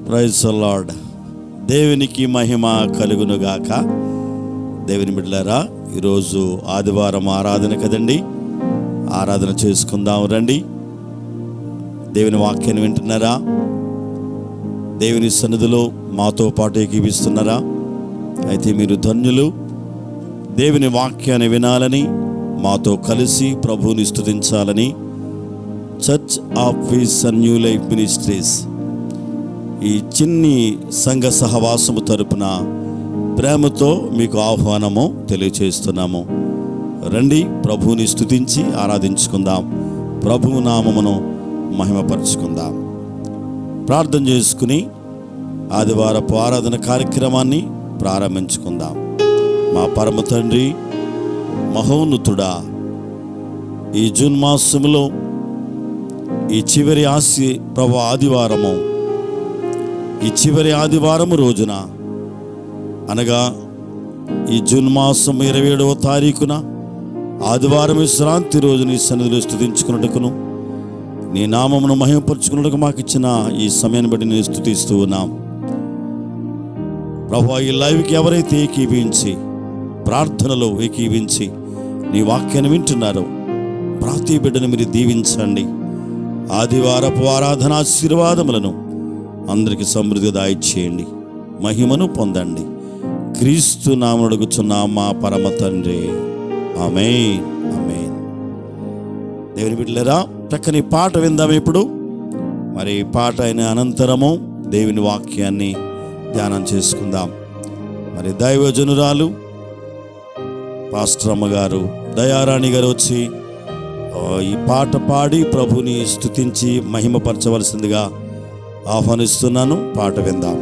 Praise the lord. దేవునికి మహిమ కలుగునుగాక. దేవుని బిడ్డలారా, ఈరోజు ఆదివారం ఆరాధన కదండి. ఆరాధన చేసుకుందాం రండి. దేవుని వాక్యాన్ని వింటున్నారా? దేవుని సన్నిధిలో మాతో పాటు ఏకీవిస్తున్నారా? అయితే మీరు ధన్యులు. దేవుని వాక్యాన్ని వినాలని, మాతో కలిసి ప్రభువుని స్తుతించాలని church of peace and new life ministries ఈ చిన్ని సంఘ సహవాసము తరపున ప్రేమతో మీకు ఆహ్వానము తెలియచేస్తున్నాము. రండి, ప్రభువుని స్తుతించి ఆరాధించుకుందాం. ప్రభువు నామమును మహిమపరుచుకుందాం. ప్రార్థన చేసుకుని ఆదివారపు ఆరాధన కార్యక్రమాన్ని ప్రారంభించుకుందాం. మా పరమ తండ్రి, మహోన్నతుడా, ఈ జూన్ మాసములో ఈ చివరి ఆదివారము, ఈ చివరి ఆదివారము రోజున అనగా ఈ జూన్ మాసం 27వ తారీఖున ఆదివారం విశ్రాంతి రోజున ఈ సన్నిధిలో స్తుతించుకున్నట్టుకును, నీ నామమును మహిమపరుచుకున్నట్టుకు మాకు ఇచ్చిన ఈ సమయాన్ని బట్టి నేను స్తుతిస్తూ ఉన్నాం. ప్రభువా, ఈ లైవ్కి ఎవరైతే ఏకీవించి ప్రార్థనలో ఏకీవించి నీ వాక్యాన్ని వింటున్నారో ప్రతి బిడ్డను మీరు దీవించండి. ఆదివారపు ఆరాధన ఆశీర్వాదములను అందరికి సమృద్ధి దాయిచేయండి. మహిమను పొందండి. క్రీస్తు నామమున అడుగుచున్నాం మా పరమ తండ్రి, ఆమేన్, ఆమేన్. దేవుని బిడ్డలారా, చక్కని పాట విందాం ఇప్పుడు. మరి పాట అయిన అనంతరము దేవుని వాక్యాన్ని ధ్యానం చేసుకుందాం. మరి దైవజనురాలు పాస్టర్ అమ్మగారు, దయారాణి గారు వచ్చి ఈ పాట పాడి ప్రభుని స్తుతించి మహిమపరచవలసిందిగా ఆహ్వానిస్తున్నాను. పాట విందాం.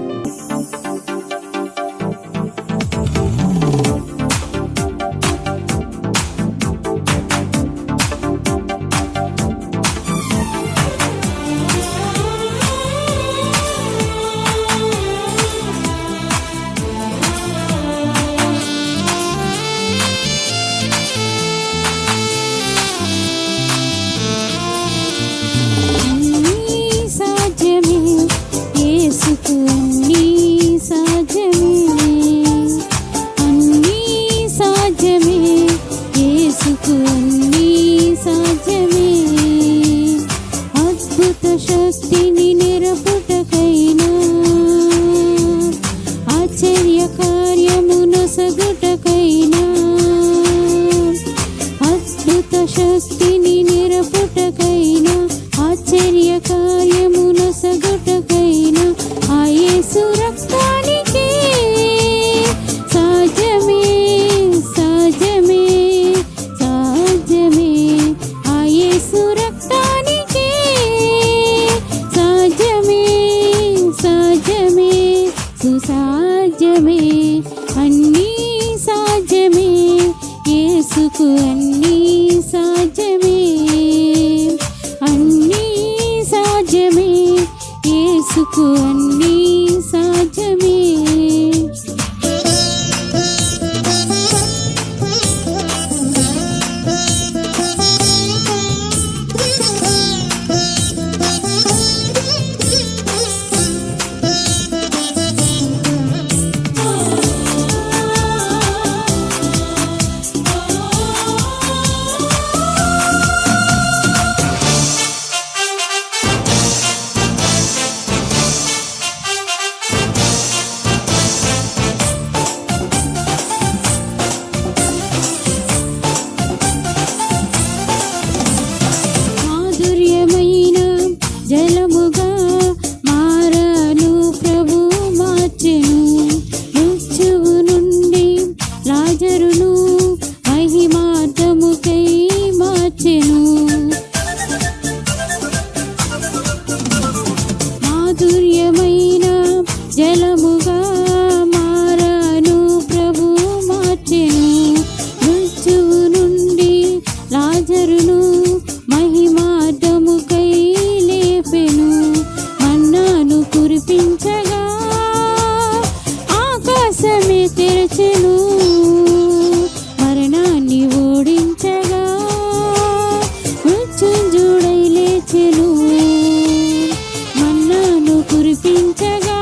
మన్నాను కురిపించగా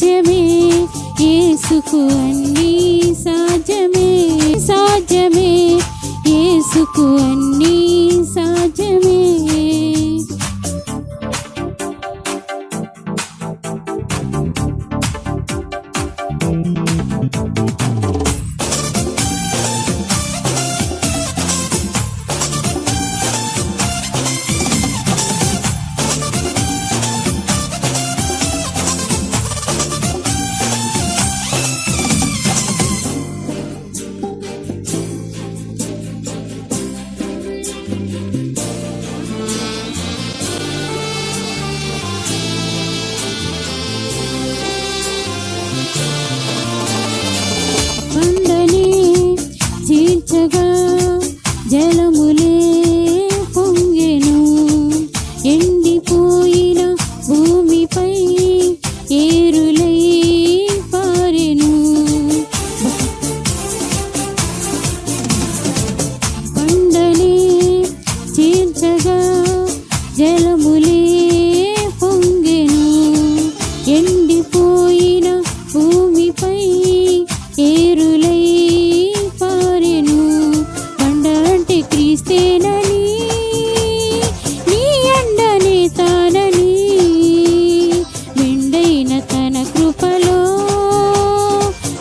సాధ్యమే, యేసుకు అన్నీ సాధ్యమే, సాధ్యమే, యేసుకు అన్నీ సాధ్యమే. బండనే చీల్చగా జలములే పొంగెను, ఎండిపోయిన భూమిపై ఏరులై పారెను. బండనే చీల్చగా జలములే పొంగెను, ఎండిపోయిన భూమిపై ఏరులై పారెను. బండ అంటే క్రీస్తేనని, నీ అండనే తానని, మెండైన తన కృపలో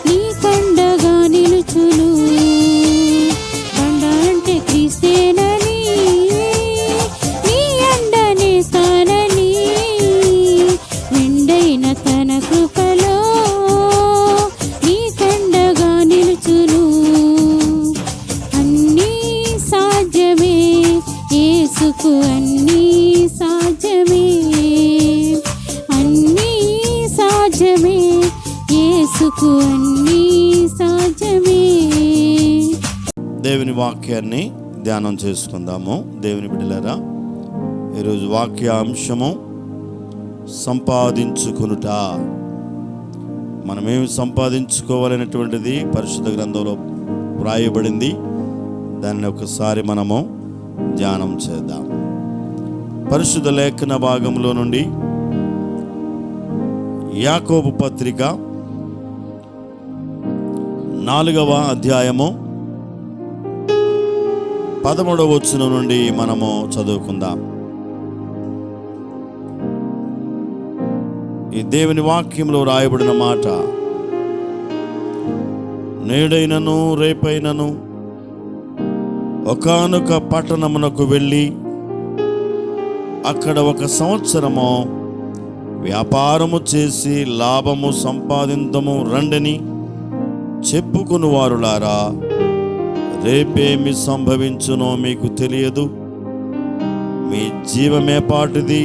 నీ కండగా నిలుచును. బండ అంటే క్రీస్తేనని, నీ అండనే తానని, మెండైన తన కృపలో యేసుకు అన్నీ సాధ్యమే, అన్నీ సాధ్యమే, యేసుకు అన్నీ సాధ్యమే. దేవుని వాక్యాన్ని ధ్యానం చేసుకుందాము. దేవుని బిడ్డలారా, ఈరోజు వాక్య అంశము సంపాదించుకొనుట. మనమేమి సంపాదించుకోవాలనేటువంటిది పరిశుద్ధ గ్రంథంలో వ్రాయబడింది. దాన్ని ఒకసారి మనము ధ్యానం చేద్దాం. పరిశుద్ధ లేఖన భాగంలో నుండి యాకోబు పత్రిక 4వ అధ్యాయము 13వ వచనం నుండి మనము చదువుకుందాం. ఈ దేవుని వాక్యంలో రాయబడిన మాట, నేడైనను రేపైనను ఒకానొక పట్టణమునకు వెళ్ళి అక్కడ 1 సంవత్సరము వ్యాపారము చేసి లాభము సంపాదించము రండని చెప్పుకుని వారులారా, రేపేమి సంభవించునో మీకు తెలియదు. మీ జీవమేపాటిది.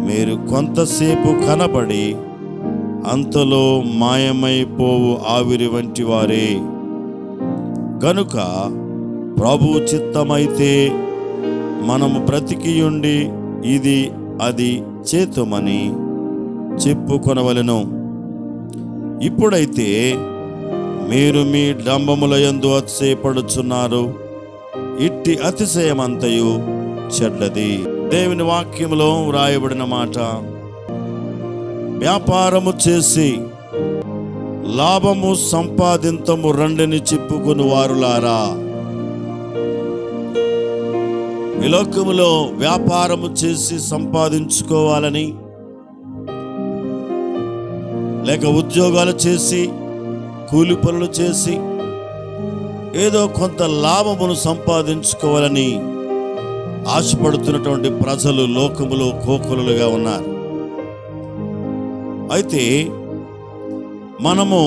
మీరు కొంతసేపు కనబడి అంతలో మాయమైపోవు ఆవిరి వంటి వారే. గనుక ప్రభు చిత్తమైతే మనము బ్రతికియుండి ఇది అది చేతుమని చెప్పుకొనవలెను. ఇప్పుడైతే మీరు మీ డంబముల యందు అతిశయపడుచున్నారు. ఇట్టి అతిశయమంతయు చెడ్డది. దేవుని వాక్యములో వ్రాయబడిన మాట, వ్యాపారము చేసి లాభము సంపాదింతము రండిని చెప్పుకుని వారులారా. ఈ లోకములో వ్యాపారము చేసి సంపాదించుకోవాలని, లేక ఉద్యోగాలు చేసి కూలి పనులు చేసి ఏదో కొంత లాభమును సంపాదించుకోవాలని ఆశపడుతున్నటువంటి ప్రజలు లోకములో కోకొలలుగా ఉన్నారు. అయితే మనము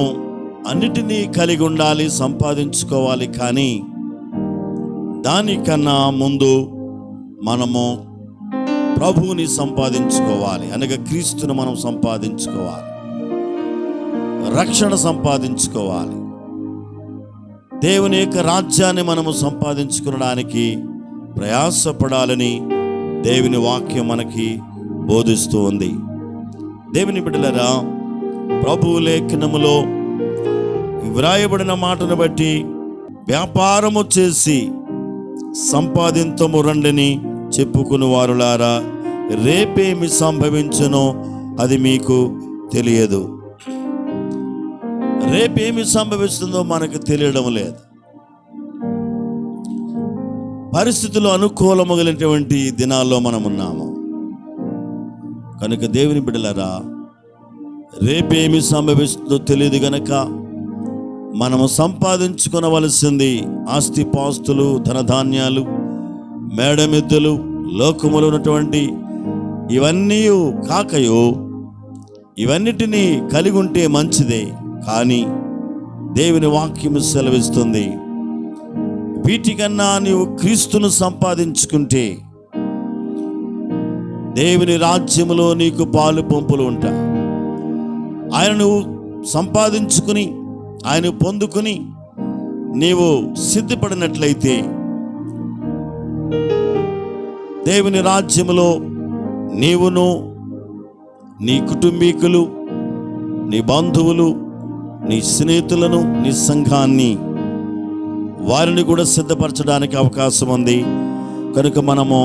అన్నిటినీ కలిగి ఉండాలి, సంపాదించుకోవాలి. కానీ దానికన్నా ముందు మనము ప్రభువుని సంపాదించుకోవాలి. అనగా క్రీస్తును మనం సంపాదించుకోవాలి, రక్షణ సంపాదించుకోవాలి. దేవుని యొక్క రాజ్యాన్ని మనము సంపాదించుకోవడానికి ప్రయాసపడాలని దేవుని వాక్యం మనకి బోధిస్తూ ఉంది. దేవుని బిడ్డలారా, ప్రభు లేఖనములో వ్రాయబడిన మాటను బట్టి వ్యాపారము చేసి సంపాదింతము రండిని చెప్పుకుని వారులారా, రేపేమి సంభవించునో అది మీకు తెలియదు. రేపేమి సంభవిస్తుందో మనకు తెలియడం లేదు. పరిస్థితులు అనుకూలమగినటువంటి దినాల్లో మనం ఉన్నాము కనుక దేవుని బిడ్డలారా, రేపేమి సంభవిస్తుందో తెలియదు గనక మనము సంపాదించుకొనవలసింది ఆస్తిపాస్తులు, ధనధాన్యాలు, మేడమిద్దెలు, లోకములో ఉన్నటువంటి ఇవన్నీ కాకయో ఇవన్నిటినీ కలిగి ఉంటే మంచిదే. కానీ దేవుని వాక్యము సెలవిస్తుంది, వీటికన్నా నీవు క్రీస్తును సంపాదించుకుంటే దేవుని రాజ్యములో నీకు పాలు పంపులు ఉంటాయి. ఆయన నువ్వు సంపాదించుకుని ఆయన పొందుకుని నీవు సిద్ధపడినట్లయితే దేవుని రాజ్యములో నీవును, నీ కుటుంబీకులు, నీ బంధువులు, నీ స్నేహితులను, నీ సంఘాన్ని, వారిని కూడా సిద్ధపరచడానికి అవకాశం ఉంది. కనుక మనము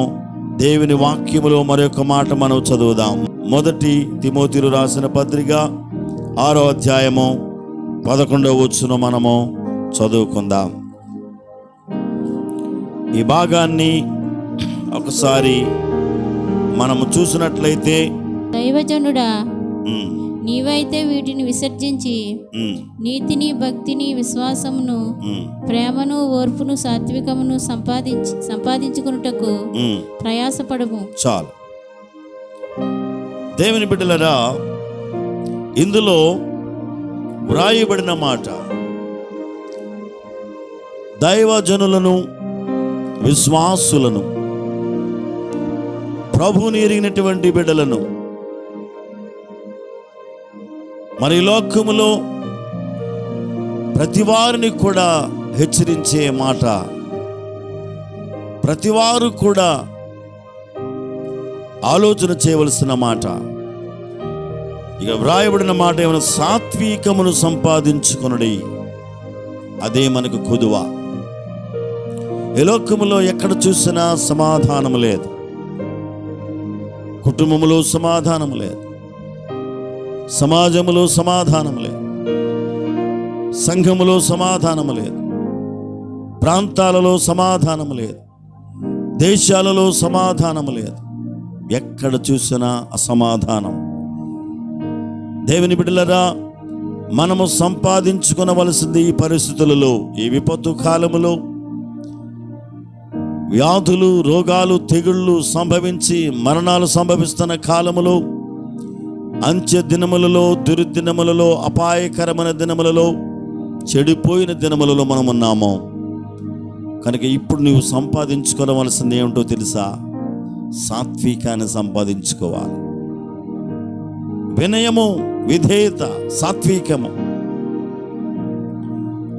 దేవుని వాక్యములో మరొక మాట మనం చదువుదాం. 1 తిమోతిలో రాసిన పత్రిక 6వ అధ్యాయము 11వ వచనం మనము చదువుకుందాం. ఈ భాగాన్ని ఒకసారి మనము చూసినట్లయితే, దైవజనుడా, నీవైతే వీటిని విసర్జించి నీతిని, భక్తిని, విశ్వాసమును, ప్రేమను, ఓర్పును, సాత్వికమును సంపాదించుకున్నటకు ప్రయాసపడము. చాలు. దేవుని బిడ్డలారా, ఇందులో వ్రాయబడిన మాట దైవజనులను, విశ్వాసులను, ప్రభువుని ఎరిగినటువంటి బిడ్డలను, మరి లోకములో ప్రతివారిని కూడా హెచ్చరించే మాట, ప్రతివారు కూడా ఆలోచన చేయవలసిన మాట. ఇక వ్రాయబడిన మాట ఏమైనా సాత్వికమును సంపాదించుకొనుడి, అదే మనకు కొదువ. ఈ లోకములో ఎక్కడ చూసినా సమాధానం లేదు, కుటుంబములో సమాధానం లేదు, సమాజములో సమాధానం లేదు, సంఘములో సమాధానం లేదు, ప్రాంతాలలో సమాధానం లేదు, దేశాలలో సమాధానం లేదు, ఎక్కడ చూసినా అసమాధానం. దేవుని బిడ్డలారా, మనము సంపాదించుకొనవలసింది ఈ పరిస్థితులలో, ఈ విపత్తు కాలములో వ్యాధులు, రోగాలు, తెగుళ్ళు సంభవించి మరణాలు సంభవిస్తున్న కాలములో, అంత్య దినములలో, దుర్దినములలో, అపాయకరమైన దినములలో, చెడిపోయిన దినములలో మనం ఉన్నాము. కనుక ఇప్పుడు నీవు సంపాదించుకోవలసింది ఏమిటో తెలుసా? సాత్వికాన్ని సంపాదించుకోవాలి. వినయము, విధేయత, సాత్వికము,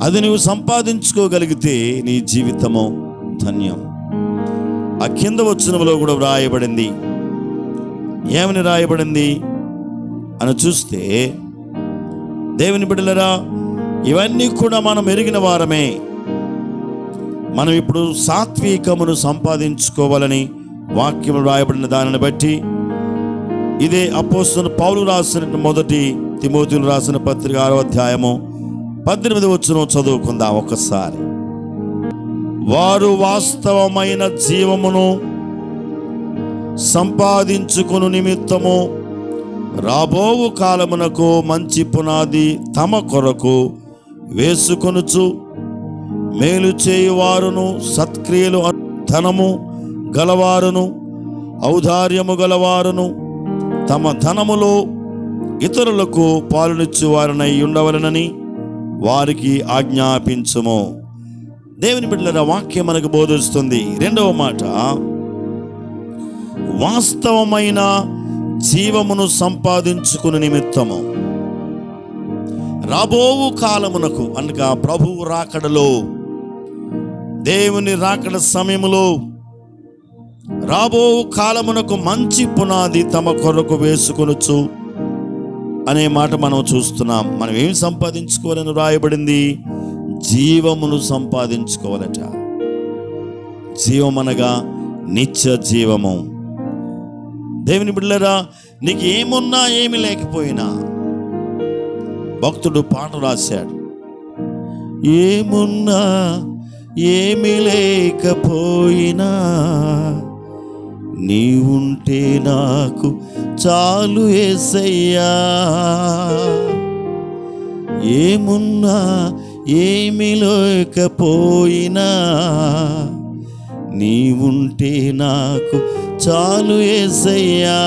అది నువ్వు సంపాదించుకోగలిగితే నీ జీవితము ధన్యం. ఆ కింద వచనములో కూడా వ్రాయబడింది. ఏమని రాయబడింది అని చూస్తే, దేవుని బిడ్డలారా, ఇవన్నీ కూడా మనం ఎరిగిన వారమే. మనం ఇప్పుడు సాత్వికమును సంపాదించుకోవాలని వాక్యం రాయబడిన దానిని బట్టి, ఇదే అపోస్తలుడైన పౌలు రాసిన 1 తిమోతిలో రాసిన పత్రిక 6వ అధ్యాయము 18వ వచనం చదువుకుందాం ఒక్కసారి. వారు వాస్తవమైన జీవమును సంపాదించుకుని నిమిత్తము రాబోవు కాలమునకు మంచి పునాది తమ కొరకు వేసుకొనుచు, మేలు చేయువారును, సత్క్రియలు, ధనము గలవారును, ఔదార్యము గలవారును, తమ ధనములో ఇతరులకు పాలునిచ్చు వారినై ఉండవలనని వారికి ఆజ్ఞాపించుము. దేవుని బిడ్డల వాక్యం మనకు బోధిస్తుంది. 2వ మాట, వాస్తవమైన జీవమును సంపాదించుకుని నిమిత్తము రాబోవు కాలమునకు, అనగా ప్రభువు రాకడలో, దేవుని రాకడ సమయములో రాబోవు కాలమునకు మంచి పునాది తమ కొరకు వేసుకొనుచు అనే మాట మనం చూస్తున్నాం. మనం ఏమి సంపాదించుకోవాలని రాయబడింది? జీవమును సంపాదించుకోవాలట. జీవం అనగా నిత్య జీవము. దేవుని బిడ్డలారా, నీకు ఏమున్నా ఏమి లేకపోయినా, భక్తుడు పాట రాశాడు, ఏమున్నా ఏమి లేకపోయినా నీవుంటే నాకు చాలు యేసయ్యా. ఏమున్నా ఏమి లేకపోయినా నీవుంటే నాకు చాలు యేసయ్యా,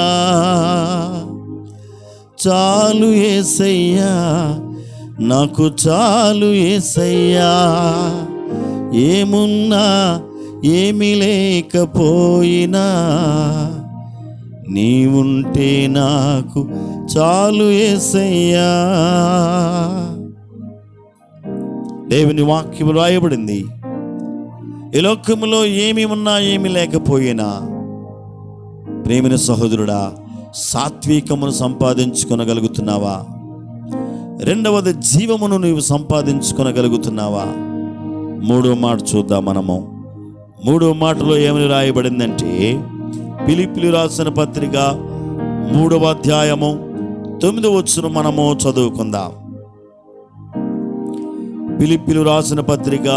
చాలు యేసయ్యా, నాకు చాలు యేసయ్యా. ఏమున్నా ఏమి లేకపోయినా నీవుంటే నాకు చాలు యేసయ్యా. దేవుని వాక్యం రాయబడింది, ఈ లోకములో ఏమి ఉన్నా ఏమి లేకపోయినా ప్రేమిన సహోదరుడా, సాత్వికమును సంపాదించుకొనగలుగుతున్నావా? రెండవది, జీవమును నీవు సంపాదించుకొనగలుగుతున్నావా? మూడో మాట చూద్దాం మనము. మూడో మాటలో ఏమని రాయబడిందంటే, ఫిలిప్పీయులకు రాసిన పత్రిక 3వ అధ్యాయము 9వ వచనం మనము చదువుకుందాం. ఫిలిప్పీయులకు రాసిన పత్రిక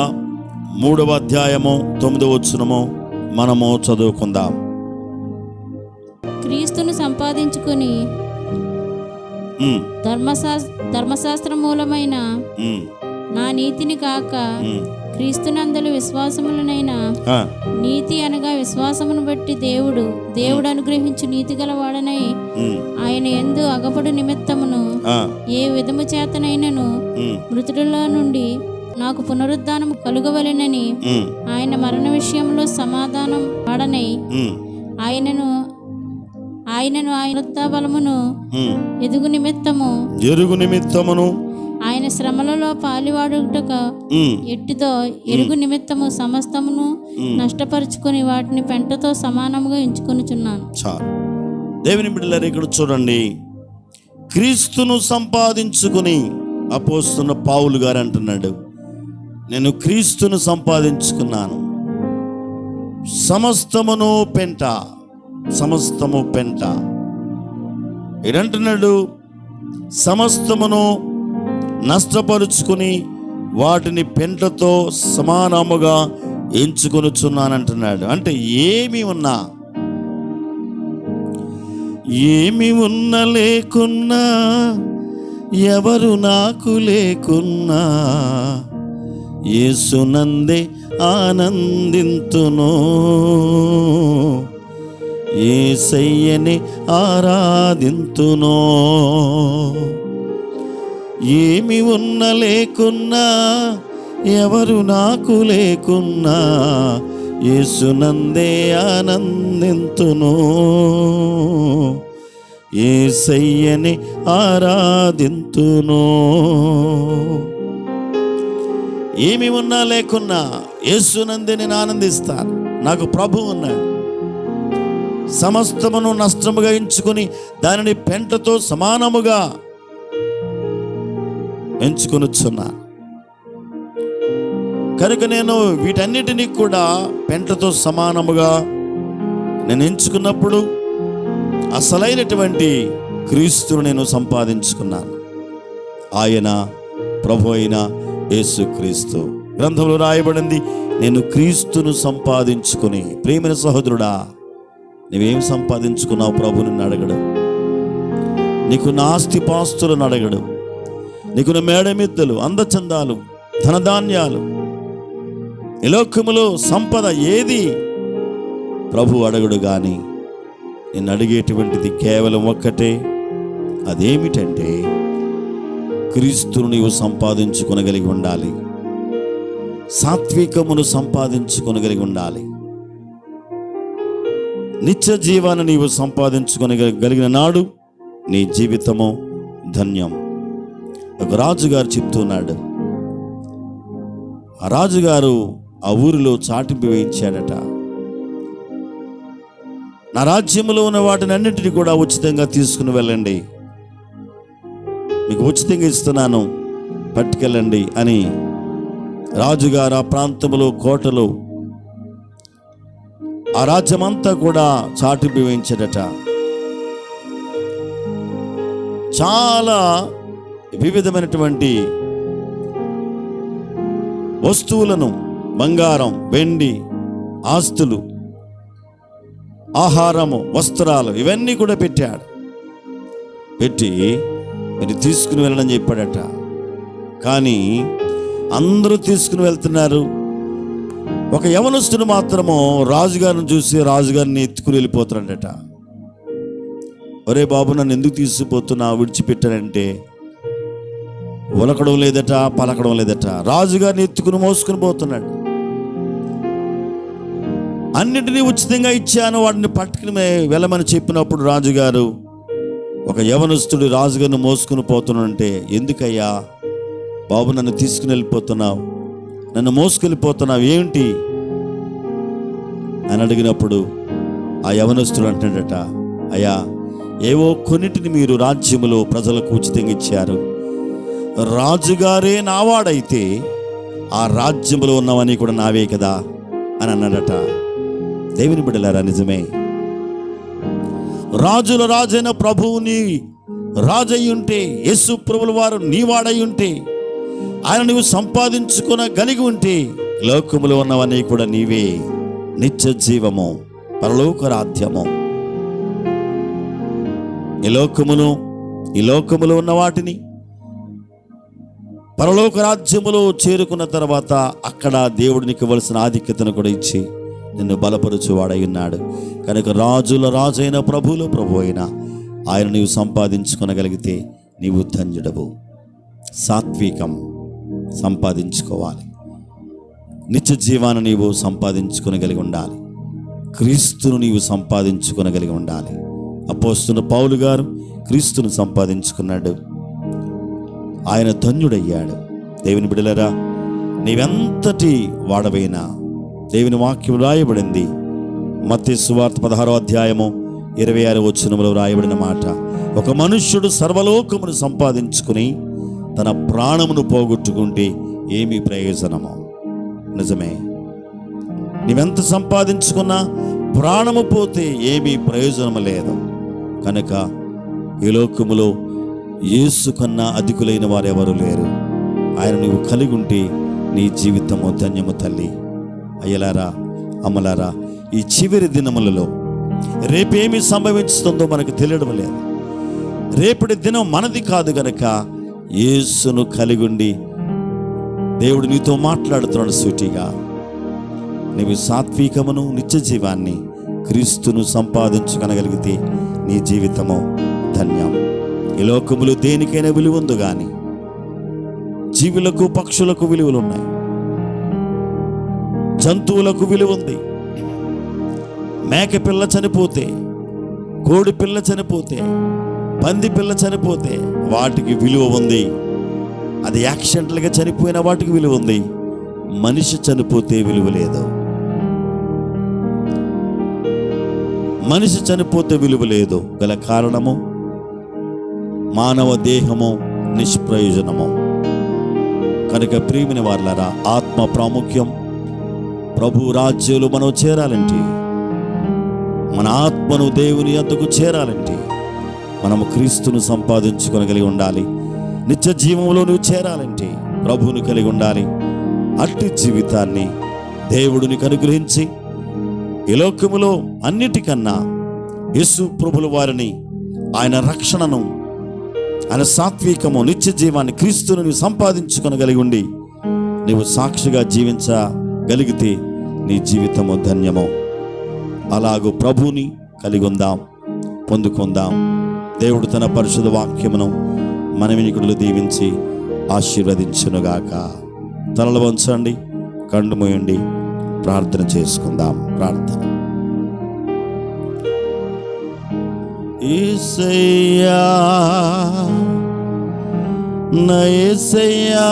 3వ అధ్యాయము 9వ వచనము మనము చదువుకుందాం. క్రీస్తును సంపాదించుకొని ధర్మశాస్త్ర మూలమైన నా నీతిని కాక క్రీస్తునందలి విశ్వాసములనైనా నీతి అనగా విశ్వాసమును బట్టి దేవుడు అనుగ్రహించు నీతి గలవాడనై ఆయన యందు అగపడు నిమిత్తమును ఏ విధము చేతనైనను మృతులలో నుండి నాకు పునరుద్ధానము కలుగవలెనని ఆయన మరణ విషయంలో సమాధానం వాడనై ఆయనను ఆయన బలమును ఎరుగు నిమిత్తమును ఆయన శ్రమలలో పాలివాడుటక ఎట్టితో ఎరుగు నిమిత్తము సమస్తమును నష్టపరుచుకొని వాటిని పెంటతో సమానముగా ఎంచుకొనుచున్నాను. దేవుని బిడ్డలారా, ఇక్కడ చూడండి, క్రీస్తును సంపాదించుకుని అపోస్తలుడైన పౌలు గారు అంటున్నాడు, నేను క్రీస్తును సంపాదించుకున్నాను, సమస్తము పెంట. ఏడంటున్నాడు, సమస్తమును నష్టపరుచుకుని వాటిని పెంటతో సమానముగా ఎంచుకొనుచున్నానంటున్నాడు. అంటే ఏమి ఉన్నా లేకున్నా, ఎవరు నాకు లేకున్నా, యేసునందే ఆనందింతును, యేసయ్యని ఆరాధింతును. ఏమి ఉన్నా లేకున్నా, ఎవరు నాకు లేకున్నా, యేసునందే ఆనందింతును, యేసయ్యని ఆరాధింతును. ఏమి ఉన్నా లేకున్నా యేసునందే నేను ఆనందిస్తాను. నాకు ప్రభువు ఉన్నాడు. సమస్తమును నష్టముగా ఎంచుకొని దానిని పెంటతో సమానముగా ఎంచుకొనుచున్నా. కనుక నేను వీటన్నిటినీ కూడా పెంటతో సమానముగా నేను ఎంచుకున్నప్పుడు అసలైనటువంటి క్రీస్తును నేను సంపాదించుకున్నాను. ఆయన ప్రభు అయిన యేసుక్రీస్తు. గ్రంథంలో రాయబడింది, నేను క్రీస్తును సంపాదించుకుని. ప్రియమైన సహోదరుడా, నువ్వేం సంపాదించుకున్నావు? ప్రభు నిన్ను అడగడు. నీకు నా ఆస్తిపాస్తులను అడగడు. నీకు నా మేడమిద్దలు, అందచందాలు, ధనధాన్యాలు, ఈ లోకములో సంపద ఏది ప్రభు అడగడు. కానీ నిన్ను అడిగేటువంటిది కేవలం ఒక్కటే, అదేమిటంటే క్రీస్తును నీవు సంపాదించుకొనగలిగి ఉండాలి, సాత్వికమును సంపాదించుకొనగలిగి ఉండాలి. నిత్య జీవాన్ని నీవు సంపాదించుకొనగలిగిన నాడు నీ జీవితము ధన్యం. ఒక రాజుగారు చెప్తున్నాడు, ఆ రాజుగారు ఆ ఊరిలో చాటింపు వేయించాడట. నా రాజ్యంలో ఉన్న వాటిని అన్నింటినీ కూడా ఉచితంగా తీసుకుని వెళ్ళండి, మీకు ఉచితంగా ఇస్తున్నాను, పట్టుకెళ్ళండి అని రాజుగారు ఆ ప్రాంతంలో కోటలో ఆ రాజ్యమంతా కూడా చాటింపు వేయించాడట. చాలా వివిధమైనటువంటి వస్తువులను, బంగారం, వెండి, ఆస్తులు, ఆహారము, వస్త్రాలు ఇవన్నీ కూడా పెట్టాడు. పెట్టి మీరు తీసుకుని వెళ్ళని చెప్పాడట. కానీ అందరూ తీసుకుని వెళ్తున్నారు. ఒక యవనస్తుడు మాత్రము రాజుగారిని చూసి రాజుగారిని ఎత్తుకుని వెళ్ళిపోతున్నాడట. ఒరే బాబు, నన్ను ఎందుకు తీసుకుపోతున్నా, విడిచిపెట్టానంటే ఉలకడం లేదట, పలకడం లేదట. రాజుగారిని ఎత్తుకుని మోసుకుని పోతున్నాడు. అన్నింటినీ ఉచితంగా ఇచ్చాను, వాటిని పట్టుకుని వెళ్ళమని చెప్పినప్పుడు రాజుగారు, ఒక యవనస్తుడు రాజుగారిని మోసుకుని పోతున్నాడంటే, ఎందుకయ్యా బాబు నన్ను తీసుకుని వెళ్ళిపోతున్నావు, నన్ను మోసుకెళ్ళిపోతున్నావు ఏమిటి అని అడిగినప్పుడు ఆ యవనస్తుడు అంటాడట, అయ్యా ఏవో కొన్నిటిని మీరు రాజ్యములో ప్రజలకు ఉచితంగా ఇచ్చారు. రాజుగారే నావాడైతే ఆ రాజ్యములో ఉన్నవన్నీ కూడా నావే కదా అని అన్నాడట. దేవుని బిడ్డలారా, నిజమే. రాజుల రాజైన ప్రభువుని రాజై ఉంటే, యేసు ప్రభుల వారు నీవాడై ఉంటే, ఆయన నువ్వు సంపాదించుకొనగలిగి ఉంటే లోకములో ఉన్నవన్నీ కూడా నీవే. నిత్య జీవము, పరలోక రాజ్యము. ఈ లోకములో ఉన్న వాటిని పరలోక రాజ్యములో చేరుకున్న తర్వాత అక్కడ దేవుడికి ఇవ్వాల్సిన ఆధిక్యతను కూడా ఇచ్చి నిన్ను బలపరుచువాడై ఉన్నాడు. కనుక రాజుల రాజైన ప్రభువులో ప్రభు అయిన ఆయన నీవు సంపాదించుకొనగలిగితే నీవు ధన్యుడవు. సాత్వికం సంపాదించుకోవాలి. నిత్య జీవాన్ని నీవు సంపాదించుకొనగలిగి ఉండాలి. క్రీస్తును నీవు సంపాదించుకొనగలిగి ఉండాలి. అపోస్తలుడైన పౌలు గారు క్రీస్తును సంపాదించుకున్నాడు. ఆయన ధన్యుడయ్యాడు. దేవుని బిడ్డలారా, నీవెంతటి వాడవైనా దేవుని వాక్యం రాయబడింది. మత్తయి సువార్త 16వ అధ్యాయము 26వ వచనములో రాయబడిన మాట, ఒక మనుష్యుడు సర్వలోకమును సంపాదించుకుని తన ప్రాణమును పోగొట్టుకుంటే ఏమి ప్రయోజనము? నిజమే. నీవెంత సంపాదించుకున్నా ప్రాణము పోతే ఏమీ ప్రయోజనము లేదు. కనుక ఈ లోకములో యేసు కన్నా అధికులైన వారు ఎవరు లేరు. ఆయన నీవు కలిగి ఉంటే నీ జీవితము ధన్యము. తల్లి, అయ్యలారా, అమ్మలారా, ఈ చివరి దినములలో రేపేమి సంభవిస్తుందో మనకు తెలియడం లేదు. రేపటి దినం మనది కాదు. గనక యేసును కలిగి ఉండి దేవుడు నీతో మాట్లాడుతున్నాడు సూటిగా. నీవు సాత్వికమును, నిత్య జీవాన్ని, క్రీస్తును సంపాదించుకొనగలిగితే నీ జీవితము ధన్యం. ఈ లోకములు దేనికైనా విలువ ఉంది, కానీ జీవులకు, పక్షులకు విలువలు ఉన్నాయి, జంతువులకు విలువ ఉంది. మేక పిల్ల చనిపోతే, కోడి పిల్ల చనిపోతే, పంది పిల్ల చనిపోతే వాటికి విలువ ఉంది. అది యాక్సిడెంట్లుగా చనిపోయిన వాటికి విలువ ఉంది. మనిషి చనిపోతే విలువ లేదు. మనిషి చనిపోతే విలువ లేదు. గల కారణము మానవ దేహము నిష్ప్రయోజనము. కనుక ప్రియమైన వారలారా, ఆత్మ ప్రాముఖ్యం. ప్రభు రాజ్యంలో మనం చేరాలంటే, మన ఆత్మను దేవుని యొద్దకు చేరాలంటే మనము క్రీస్తును సంపాదించుకొనగలిగి ఉండాలి. నిత్య జీవంలో నువ్వు చేరాలంటే ప్రభువుని కలిగి ఉండాలి. అట్టి జీవితాన్ని దేవుడిని అనుగ్రహించి ఈ లోకములో అన్నిటికన్నా యేసు ప్రభుల వారిని, ఆయన రక్షణను, ఆయన సాత్వికము, నిత్య జీవాన్ని, క్రీస్తును నువ్వు సంపాదించుకొనగలిగి ఉండి నీవు సాక్షిగా జీవించగలిగితే నీ జీవితము ధన్యము. అలాగూ ప్రభువుని కలిగి ఉందాం, పొందుకుందాం. దేవుడు తన పరిశుద్ధ వాక్యమును మన వినికిడిలో దీవించి ఆశీర్వదించునుగాక. తలలు వంచండి, కళ్ళు మూయండి, ప్రార్థన చేసుకుందాం. ప్రార్థన. యేసయ్యా, నా యేసయ్యా,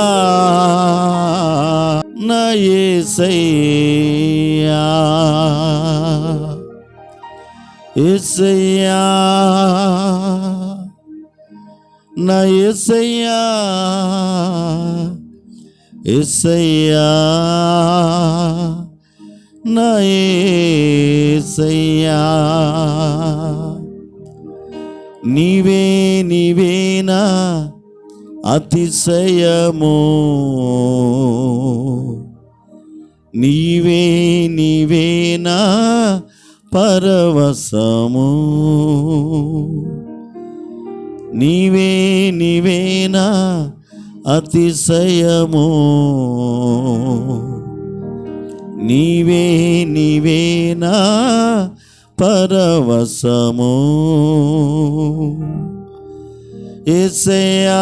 నా యేసయ్యా, యేసయ్యా, నా యేసయ్యా, యేసయ్యా, నా యేసయ్యా, నీవేనా అతిశయము, నీవే నీవేనా పరవశము, నీవే నీవేనా అతిశయము, నీవే నీవేనా పరవశము. యేసయ్యా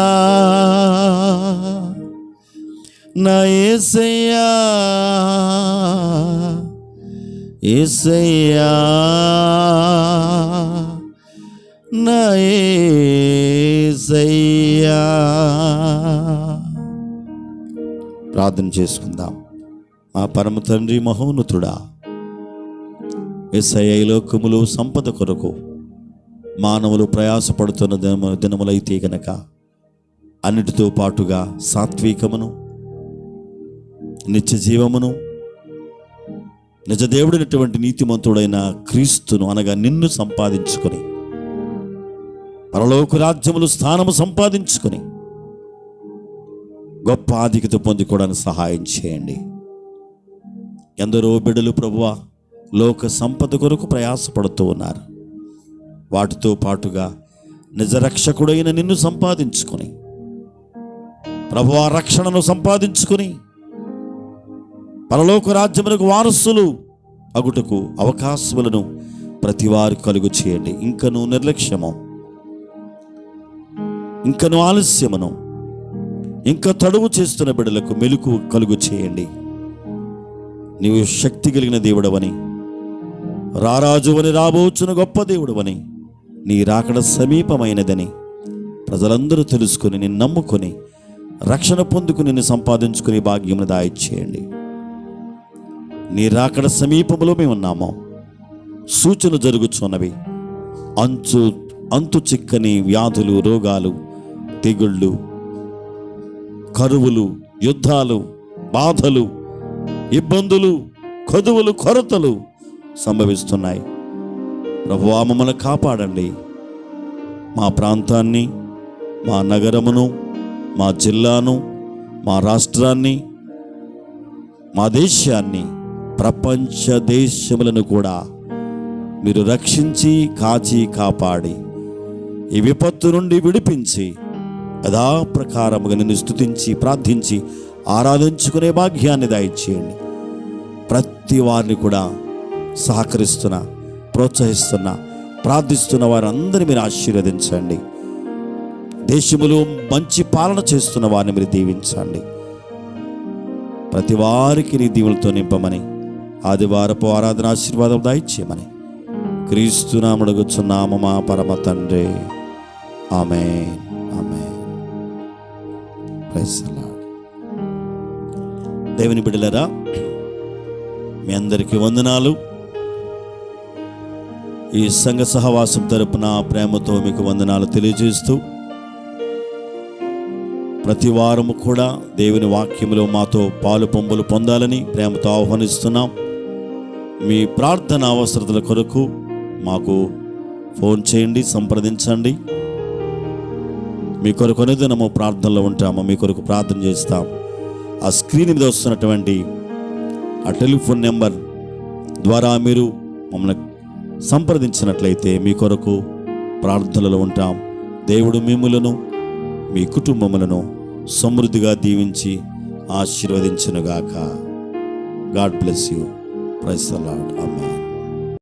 నా యేసయ్యా, యేసయ్యా నా యేసయ్యా. ప్రార్థన చేసుకుందాం. మా పరమ తండ్రి మహోన్నతుడా, యేసయ్య ఈ లోకములో సంపద కొరకు మానవులు ప్రయాసపడుతున్న దినములైతే గనక అన్నిటితో పాటుగా సాత్వికమును, నిత్య జీవమును, నిజ దేవుడైనటువంటి నీతిమంతుడైన క్రీస్తును అనగా నిన్ను సంపాదించుకొని పరలోక రాజ్యములు స్థానము సంపాదించుకొని గొప్ప ఆధిక్యత పొందుకోవడానికి సహాయం చేయండి. ఎందరో బిడ్డలు ప్రభువా లోక సంపద కొరకు ప్రయాసపడుతూ ఉన్నారు. వాటితో పాటుగా నిజ రక్షకుడైన నిన్ను సంపాదించుకొని ప్రభువా రక్షణను సంపాదించుకొని పరలోక రాజ్యములకు వారసులు అగుటకు అవకాశములను ప్రతి వారు కలుగు చేయండి. ఇంకను నిర్లక్ష్యము, ఇంకను ఆలస్యమును, ఇంకా తడువు చేస్తున్న బిడ్డలకు మెలుకు కలుగు చేయండి. నీవు శక్తి కలిగిన దేవుడవని, రారాజువని, రాబోచున్న గొప్ప దేవుడవని, నీ రాకడ సమీపమైనదని ప్రజలందరూ తెలుసుకొని నిన్ను నమ్ముకొని రక్షణ పొందుకుని నిన్ను సంపాదించుకుని భాగ్యమును దాయిచ్చేయండి. నీ రాకడ సమీపంలో మేము ఉన్నాము. సూచనలు జరుగుచున్నవి. అంతు చిక్కని వ్యాధులు, రోగాలు, తెగుళ్ళు, కరువులు, యుద్ధాలు, బాధలు, ఇబ్బందులు, కొదువులు, కొరతలు సంభవిస్తున్నాయి. ప్రభువా మమ్మల్ని కాపాడండి. మా ప్రాంతాన్ని, మా నగరమును, మా జిల్లాను, మా రాష్ట్రాన్ని, మా దేశాన్ని, ప్రపంచ దేశములను కూడా మీరు రక్షించి కాచి కాపాడి ఈ విపత్తు నుండి విడిపించి యథాప్రకారముగా నిన్ను స్తుతించి ప్రార్థించి ఆరాధించుకునే భాగ్యాన్ని దయచేయండి. ప్రతి వారిని కూడా సహకరిస్తున్న, ప్రోత్సహిస్తున్న, ప్రార్థిస్తున్న వారందరినీ మీరు ఆశీర్వదించండి. దేశములో మంచి పాలన చేస్తున్న వారిని మీరు దీవించండి. ప్రతి వారికి నీ దీవులతో నింపమని, ఆదివారపు ఆరాధన ఆశీర్వాదం దయచేయమని క్రీస్తు నామమున అడుగుచున్నాము మా పరమ తండ్రి. ఆమేన్, ఆమేన్. Praise the lord. దేవుని బిడ్డలారా, మీ అందరికీ వందనాలు. ఈ సంఘ సహవాసం తరపున ప్రేమతో మీకు వందనాలు తెలియజేస్తూ ప్రతి వారము కూడా దేవుని వాక్యములో మాతో పాలు పంపులు పొందాలని ప్రేమతో ఆహ్వానిస్తున్నాం. మీ ప్రార్థన అవసరతల కొరకు మాకు ఫోన్ చేయండి, సంప్రదించండి. మీ కొరకు అనుదినము ప్రార్థనలో ఉంటాము, మీ కొరకు ప్రార్థన చేస్తాం. ఆ స్క్రీన్ మీద వస్తున్నటువంటి ఆ టెలిఫోన్ నెంబర్ ద్వారా మీరు మమ్మల్ని సంప్రదించినట్లయితే మీ కొరకు ప్రార్థనలో ఉంటాం. దేవుడు మిమ్ములను, మీ కుటుంబములను సమృద్ధిగా దీవించి ఆశీర్వదించునుగాక. God bless you. Praise the Lord. Amen.